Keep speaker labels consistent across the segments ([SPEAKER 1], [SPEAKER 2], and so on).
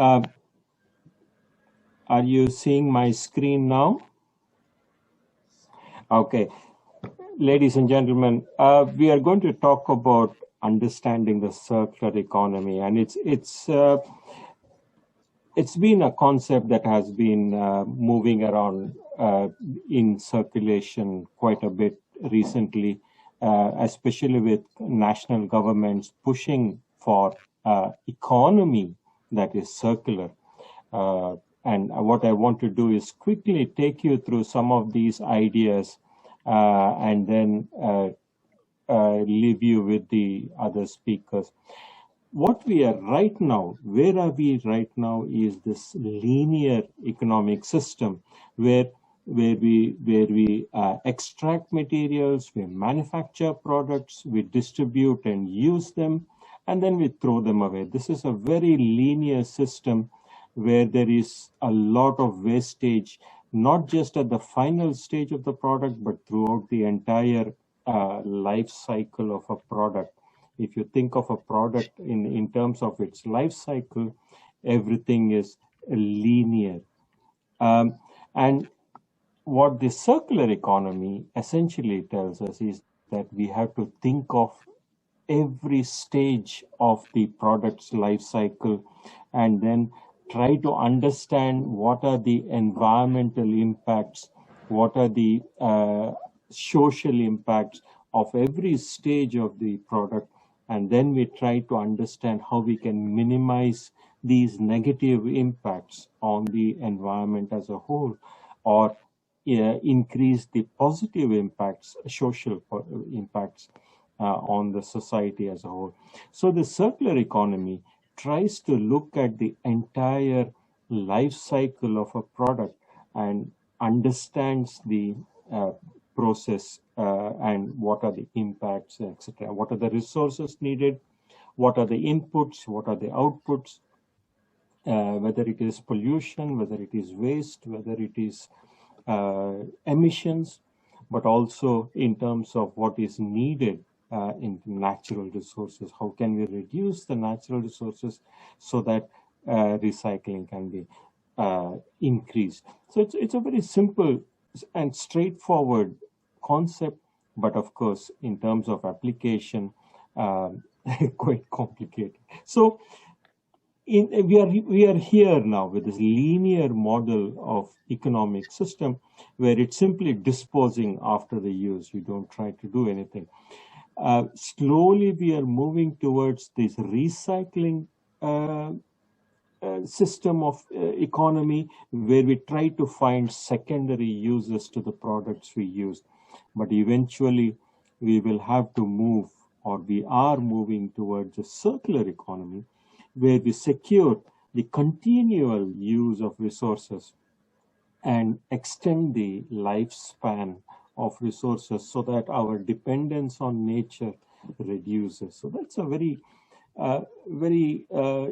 [SPEAKER 1] Uh, are you seeing my screen now? Okay. Ladies and gentlemen, we are going to talk about understanding the circular economy, and it's been a concept that has been moving around in circulation quite a bit recently, especially with national governments pushing for economy that is circular. And what I want to do is quickly take you through some of these ideas and then leave you with the other speakers. What we are right now, where are we right now, is this linear economic system where we extract materials, we manufacture products, we distribute and use them, and then we throw them away. This is a very linear system where there is a lot of wastage, not just at the final stage of the product, but throughout the entire life cycle of a product. If you think of a product in terms of its life cycle, everything is linear. And what the circular economy essentially tells us is that we have to think of every stage of the product's life cycle and then try to understand what are the environmental impacts, what are the social impacts of every stage of the product, and then we try to understand how we can minimize these negative impacts on the environment as a whole, or increase the positive impacts, social impacts on the society as a whole. So the circular economy tries to look at the entire life cycle of a product and understands the process and what are the impacts, etc. What are the resources needed? What are the inputs? What are the outputs? Whether it is pollution, whether it is waste, whether it is emissions, but also in terms of what is needed in natural resources. How can we reduce the natural resources so that recycling can be increased? So it's a very simple and straightforward concept, but of course, in terms of application, quite complicated. So we are here now with this linear model of economic system where it's simply disposing after the use. You don't try to do anything. Slowly we are moving towards this recycling system of economy where we try to find secondary uses to the products we use. But eventually we will have to move, or we are moving towards a circular economy where we secure the continual use of resources and extend the lifespan of resources so that our dependence on nature reduces. So that's a very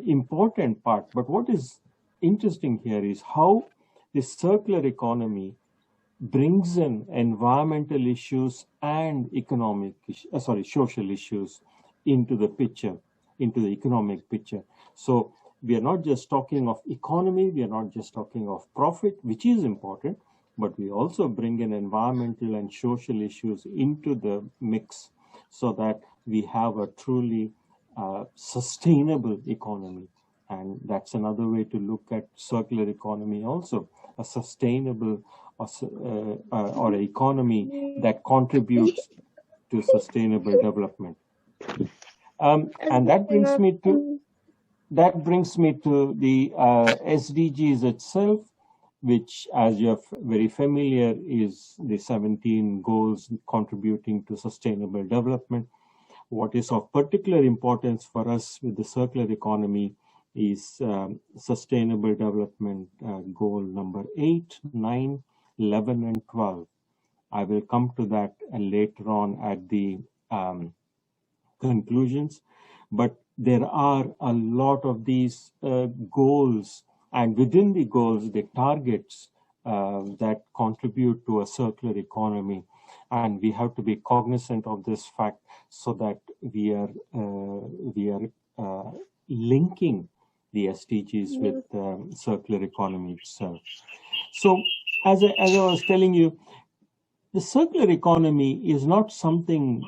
[SPEAKER 1] important part. But what is interesting here is how the circular economy brings in environmental issues and social issues into the picture, into the economic picture. So we are not just talking of economy, we are not just talking of profit, which is important, but we also bring in environmental and social issues into the mix so that we have a truly sustainable economy. And that's another way to look at circular economy also, a sustainable or an economy that contributes to sustainable development. And that brings me to the SDGs itself, which, as you're very familiar, is the 17 goals contributing to sustainable development. What is of particular importance for us with the circular economy is sustainable development goal number 8, 9, 11, and 12. I will come to that later on at the conclusions, but there are a lot of these goals, and within the goals, the targets that contribute to a circular economy. And we have to be cognizant of this fact so that we are linking the SDGs with circular economy itself. So, as I was telling you, the circular economy is not something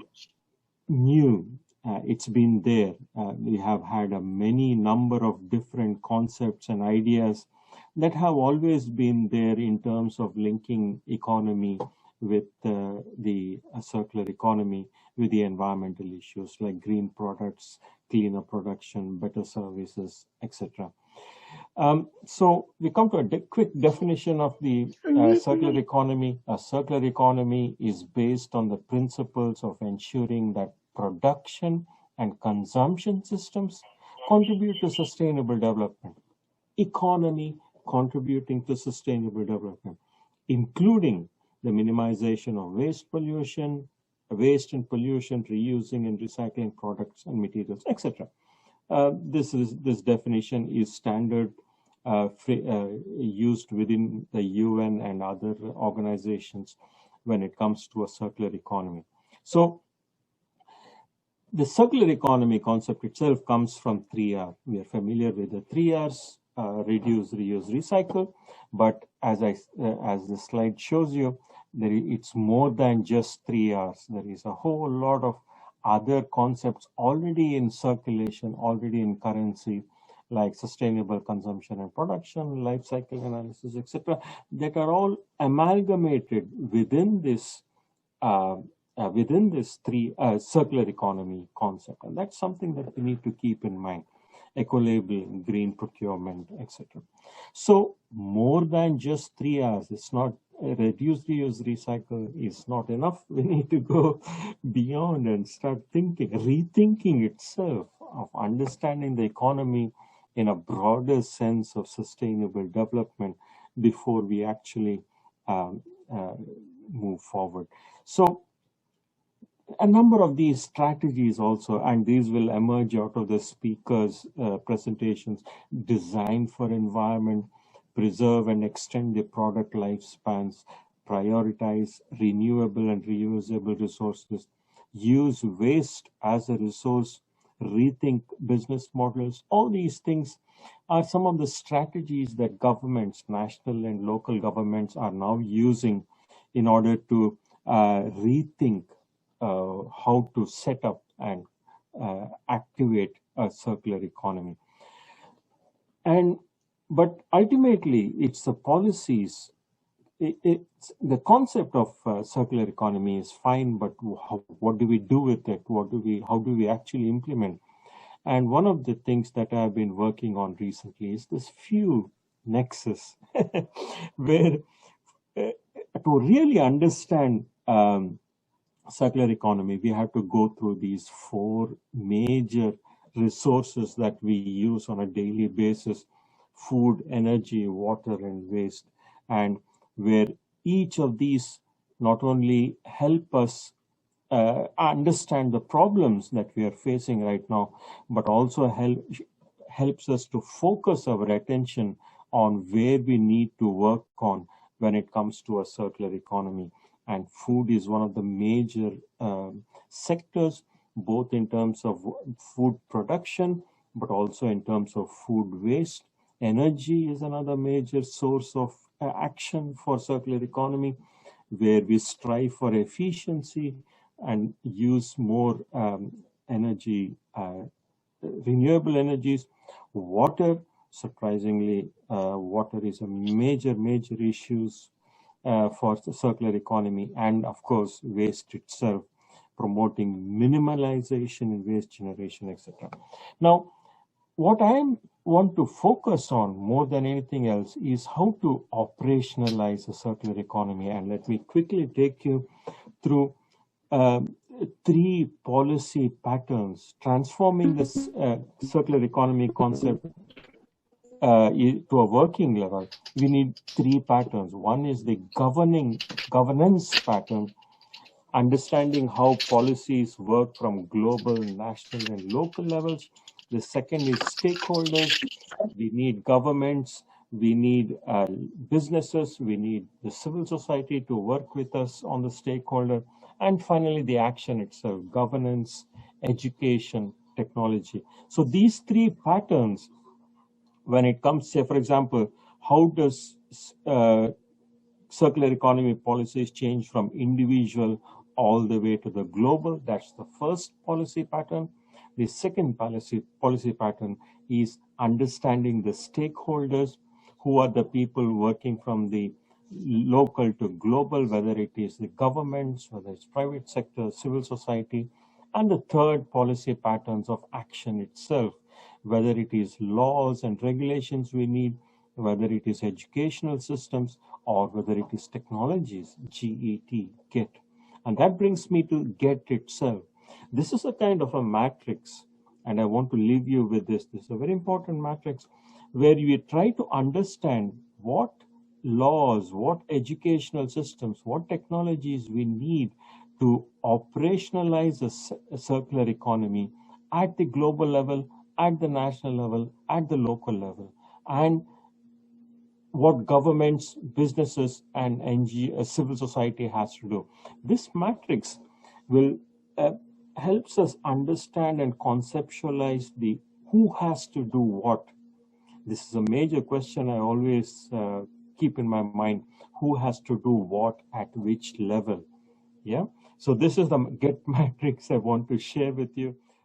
[SPEAKER 1] new. It's been there. We have had a many number of different concepts and ideas that have always been there in terms of linking economy with the circular economy with the environmental issues like green products, cleaner production, better services, etc. So we come to a quick definition of the circular economy. A circular economy is based on the principles of ensuring that production and consumption systems contribute to sustainable development. Economy contributing to sustainable development, including the minimization of waste and pollution, reusing and recycling products and materials, etc. This definition is standard used within the UN and other organizations when it comes to a circular economy. So the circular economy concept itself comes from 3R. We are familiar with the 3Rs: reduce, reuse, recycle. But as the slide shows you, it's more than just 3Rs. There is a whole lot of other concepts already in circulation, already in currency, like sustainable consumption and production, life cycle analysis, etc., that are all amalgamated within this three circular economy concept. And that's something that we need to keep in mind: eco-labeling, green procurement, etc. So more than just 3Rs, it's not reduce, reuse, recycle is not enough. We need to go beyond and start rethinking itself, of understanding the economy in a broader sense of sustainable development before we actually um, uh, move forward. So a number of these strategies also, and these will emerge out of the speakers' presentations: design for environment, preserve and extend the product lifespans, prioritize renewable and reusable resources, use waste as a resource, rethink business models. All these things are some of the strategies that governments, national and local governments, are now using in order to rethink how to set up and activate a circular economy. But ultimately, it's the policies. It's the concept of circular economy is fine, but what do we do with it? How do we actually implement? And one of the things that I've been working on recently is this few nexus, where to really understand circular economy, we have to go through these four major resources that we use on a daily basis: food, energy, water, and waste. And where each of these not only help us understand the problems that we are facing right now, but also helps us to focus our attention on where we need to work on when it comes to a circular economy. And food is one of the major sectors, both in terms of food production, but also in terms of food waste. Energy is another major source of action for circular economy, where we strive for efficiency and use more energy, renewable energies. Water, surprisingly, water is a major issues for the circular economy. And of course, waste itself, promoting minimalization in waste generation, etc. Now, what I want to focus on more than anything else is how to operationalize a circular economy. And let me quickly take you through three policy patterns transforming this circular economy concept to a working level. We need three patterns. One is the governance pattern, understanding how policies work from global, national, and local levels. The second is stakeholders. We need governments, we need businesses, we need the civil society to work with us on the stakeholder. And finally, the action itself: governance, education, technology. So these three patterns when it comes, say, for example, how does circular economy policies change from individual all the way to the global? That's the first policy pattern. The second policy pattern is understanding the stakeholders, who are the people working from the local to global, whether it is the governments, whether it's private sector, civil society. And the third policy patterns of action itself, whether it is laws and regulations we need, whether it is educational systems, or whether it is technologies, GET. And that brings me to GET itself. This is a kind of a matrix, and I want to leave you with this. This is a very important matrix where you try to understand what laws, what educational systems, what technologies we need to operationalize a circular economy at the global level, at the national level, at the local level, and what governments, businesses, and civil society has to do. This matrix will helps us understand and conceptualize the who has to do what. This is a major question I always keep in my mind. Who has to do what at which level? Yeah. So this is the GET matrix I want to share with you.